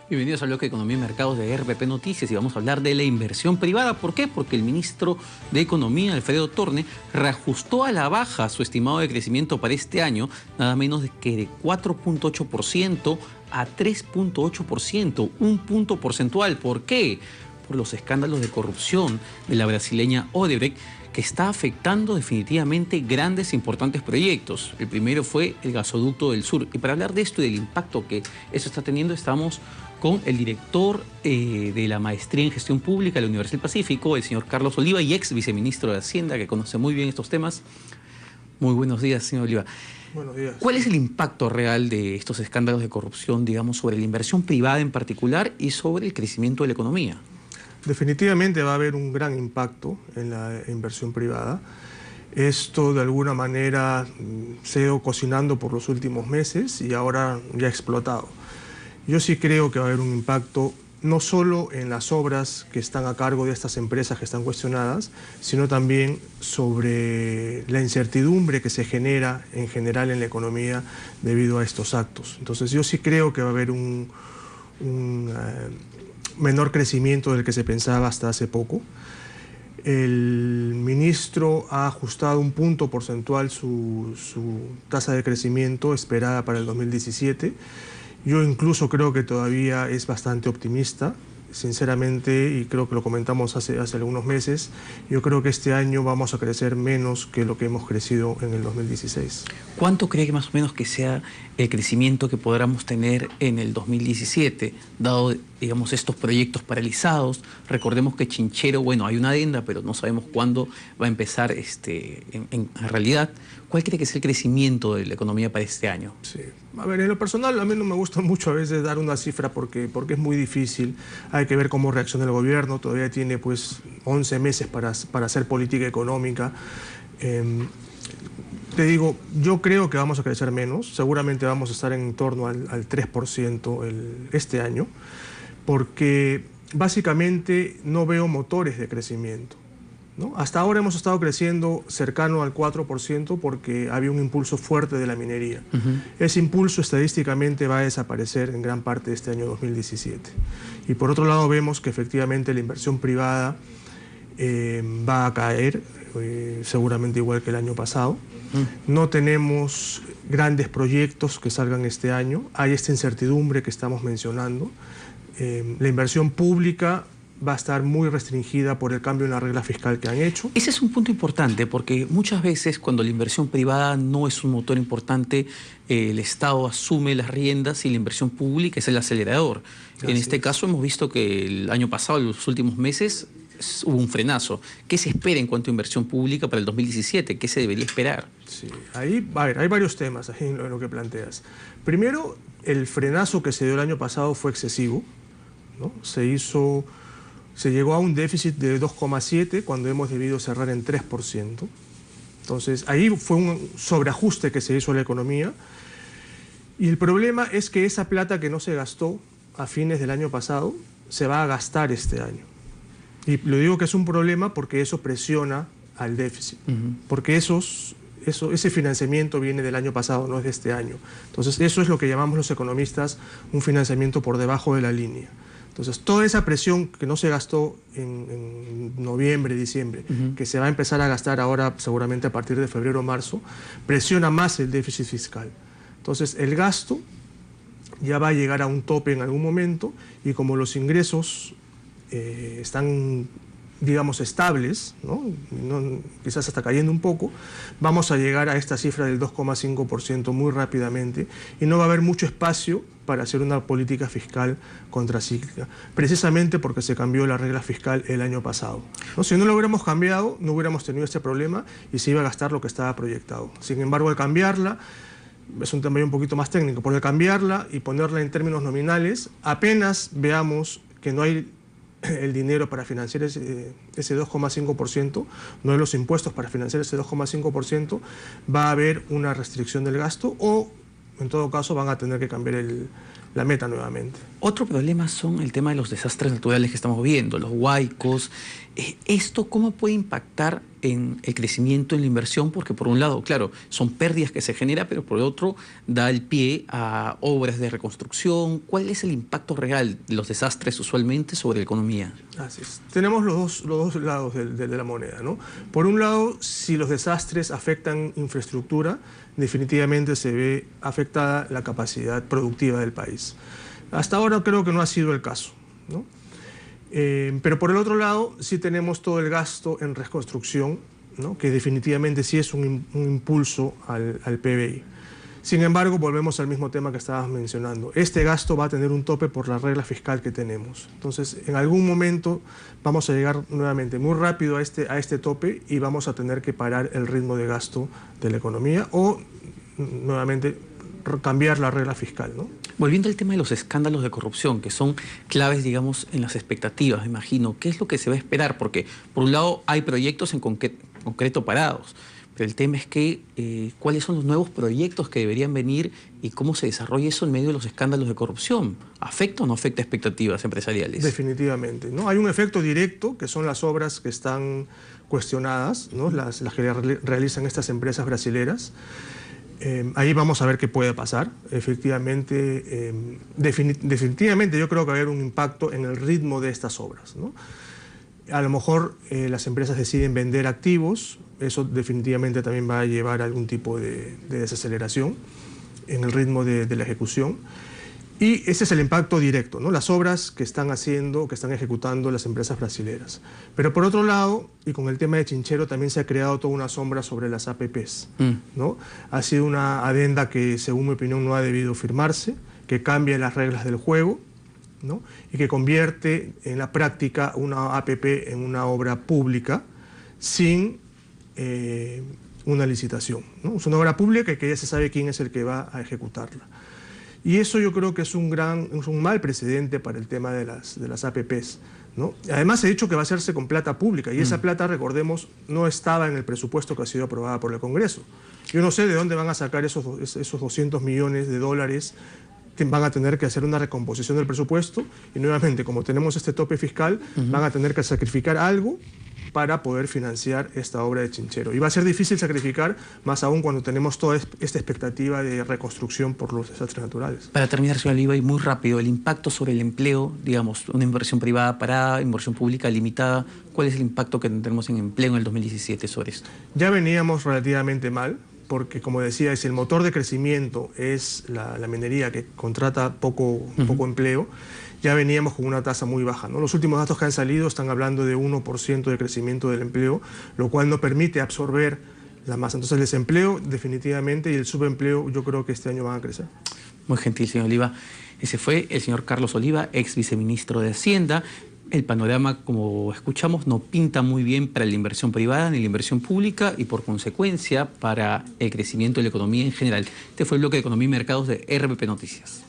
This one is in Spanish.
Bienvenidos al bloque de Economía y Mercados de RPP Noticias y vamos a hablar de la inversión privada. ¿Por qué? Porque el ministro de Economía, Alfredo Torne, reajustó a la baja su estimado de crecimiento para este año, nada menos que de 4.8% a 3.8%, un punto porcentual. ¿Por qué? Por los escándalos de corrupción de la brasileña Odebrecht, que está afectando definitivamente grandes e importantes proyectos. El primero fue el gasoducto del sur. Y para hablar de esto y del impacto que eso está teniendo, estamos con el director de la Maestría en Gestión Pública de la Universidad del Pacífico, el señor Carlos Oliva, y ex viceministro de Hacienda, que conoce muy bien estos temas. Muy buenos días, señor Oliva. Buenos días. ¿Cuál es el impacto real de estos escándalos de corrupción, digamos, sobre la inversión privada en particular y sobre el crecimiento de la economía? Definitivamente va a haber un gran impacto en la inversión privada. Esto de alguna manera se ha ido cocinando por los últimos meses y ahora ya ha explotado. Yo sí creo que va a haber un impacto no solo en las obras que están a cargo de estas empresas que están cuestionadas, sino también sobre la incertidumbre que se genera en general en la economía debido a estos actos. Entonces yo sí creo que va a haber un menor crecimiento del que se pensaba hasta hace poco. El ministro ha ajustado un punto porcentual su tasa de crecimiento esperada para el 2017. Yo incluso creo que todavía es bastante optimista, sinceramente, y creo que lo comentamos hace algunos meses. Yo creo que este año vamos a crecer menos que lo que hemos crecido en el 2016. ¿Cuánto cree que más o menos que sea el crecimiento que podamos tener en el 2017, dado, digamos, estos proyectos paralizados? Recordemos que Chinchero, bueno, hay una adenda, pero no sabemos cuándo va a empezar en realidad. ¿Cuál cree que es el crecimiento de la economía para este año? Sí. A ver, en lo personal a mí no me gusta mucho a veces dar una cifra porque es muy difícil. Hay que ver cómo reacciona el gobierno. Todavía tiene pues 11 meses para hacer política económica. Te digo, yo creo que vamos a crecer menos. Seguramente vamos a estar en torno al 3% este año, porque básicamente no veo motores de crecimiento, ¿no? Hasta ahora hemos estado creciendo cercano al 4% porque había un impulso fuerte de la minería. Ese impulso estadísticamente va a desaparecer en gran parte de este año 2017. Y por otro lado vemos que efectivamente la inversión privada va a caer, seguramente igual que el año pasado. No tenemos grandes proyectos que salgan este año. Hay esta incertidumbre que estamos mencionando. La inversión pública va a estar muy restringida por el cambio en la regla fiscal que han hecho. Ese es un punto importante, porque muchas veces cuando la inversión privada no es un motor importante, el Estado asume las riendas y la inversión pública es el acelerador. En este caso hemos visto que el año pasado, en los últimos meses, hubo un frenazo. ¿Qué se espera en cuanto a inversión pública para el 2017? ¿Qué se debería esperar? Sí, ahí, a ver, hay varios temas en lo que planteas. Primero, el frenazo que se dio el año pasado fue excesivo, ¿no? Se llegó a un déficit de 2,7 cuando hemos debido cerrar en 3%. Entonces, ahí fue un sobreajuste que se hizo a la economía. Y el problema es que esa plata que no se gastó a fines del año pasado se va a gastar este año. Y lo digo que es un problema porque eso presiona al déficit. Porque ese financiamiento viene del año pasado, no es de este año. Entonces, eso es lo que llamamos los economistas un financiamiento por debajo de la línea. Entonces, toda esa presión que no se gastó en noviembre, diciembre, que se va a empezar a gastar ahora seguramente a partir de febrero o marzo, presiona más el déficit fiscal. Entonces, el gasto ya va a llegar a un tope en algún momento y como los ingresos están, digamos, estables, ¿no? Quizás hasta cayendo un poco, vamos a llegar a esta cifra del 2,5% muy rápidamente y no va a haber mucho espacio para hacer una política fiscal contracíclica, precisamente porque se cambió la regla fiscal el año pasado, ¿no? Si no lo hubiéramos cambiado, no hubiéramos tenido este problema y se iba a gastar lo que estaba proyectado. Sin embargo, al cambiarla, es un tema un poquito más técnico, por el cambiarla y ponerla en términos nominales, apenas veamos que no hay el dinero para financiar ese 2,5%, no hay los impuestos para financiar ese 2,5%, va a haber una restricción del gasto o, en todo caso, van a tener que cambiar la meta nuevamente. Otro problema son el tema de los desastres naturales que estamos viendo, los huaicos. ¿Esto cómo puede impactar en el crecimiento en la inversión? Porque por un lado, claro, son pérdidas que se generan, pero por otro da el pie a obras de reconstrucción. ¿Cuál es el impacto real de los desastres usualmente sobre la economía? Así es. Tenemos los dos lados de la moneda, ¿no? Por un lado, si los desastres afectan infraestructura, definitivamente se ve afectada la capacidad productiva del país. Hasta ahora creo que no ha sido el caso, ¿no? Pero por el otro lado, sí tenemos todo el gasto en reconstrucción, ¿no? Que definitivamente sí es un impulso al PBI. Sin embargo, volvemos al mismo tema que estabas mencionando. Este gasto va a tener un tope por la regla fiscal que tenemos. Entonces, en algún momento vamos a llegar nuevamente muy rápido a este tope y vamos a tener que parar el ritmo de gasto de la economía o nuevamente cambiar la regla fiscal, ¿no? Volviendo al tema de los escándalos de corrupción, que son claves, digamos, en las expectativas, me imagino. ¿Qué es lo que se va a esperar? Porque, por un lado, hay proyectos en concreto parados, pero el tema es que, ¿cuáles son los nuevos proyectos que deberían venir y cómo se desarrolla eso en medio de los escándalos de corrupción? ¿Afecta o no afecta expectativas empresariales? Definitivamente, ¿no? Hay un efecto directo, que son las obras que están cuestionadas, ¿no? Las que realizan estas empresas brasileras. Ahí vamos a ver qué puede pasar. Efectivamente, definitivamente yo creo que va a haber un impacto en el ritmo de estas obras, ¿no? A lo mejor las empresas deciden vender activos, eso definitivamente también va a llevar a algún tipo de desaceleración en el ritmo de la ejecución. Y ese es el impacto directo, ¿no? Las obras que están haciendo, que están ejecutando las empresas brasileras. Pero por otro lado, y con el tema de Chinchero, también se ha creado toda una sombra sobre las APPs, ¿no? Ha sido una adenda que, según mi opinión, no ha debido firmarse, que cambia las reglas del juego, ¿no? Y que convierte en la práctica una APP en una obra pública sin una licitación, ¿no? Es una obra pública que ya se sabe quién es el que va a ejecutarla. Y eso yo creo que es un mal precedente para el tema de las APPs, ¿no? Además, se ha dicho que va a hacerse con plata pública, y esa plata, recordemos, no estaba en el presupuesto que ha sido aprobada por el Congreso. Yo no sé de dónde van a sacar esos 200 millones de dólares que van a tener que hacer una recomposición del presupuesto, y nuevamente, como tenemos este tope fiscal, van a tener que sacrificar algo para poder financiar esta obra de Chinchero. Y va a ser difícil sacrificar, más aún cuando tenemos toda esta expectativa de reconstrucción por los desastres naturales. Para terminar, señor Oliva, y muy rápido, el impacto sobre el empleo, digamos, una inversión privada parada, inversión pública limitada, ¿cuál es el impacto que tendremos en empleo en el 2017 sobre esto? Ya veníamos relativamente mal, porque, como decía, el motor de crecimiento es la minería, que contrata poco empleo. Ya veníamos con una tasa muy baja, ¿no? Los últimos datos que han salido están hablando de 1% de crecimiento del empleo, lo cual no permite absorber la masa. Entonces, el desempleo definitivamente y el subempleo yo creo que este año van a crecer. Muy gentil, señor Oliva. Ese fue el señor Carlos Oliva, ex viceministro de Hacienda. El panorama, como escuchamos, no pinta muy bien para la inversión privada ni la inversión pública y, por consecuencia, para el crecimiento de la economía en general. Este fue el bloque de Economía y Mercados de RPP Noticias.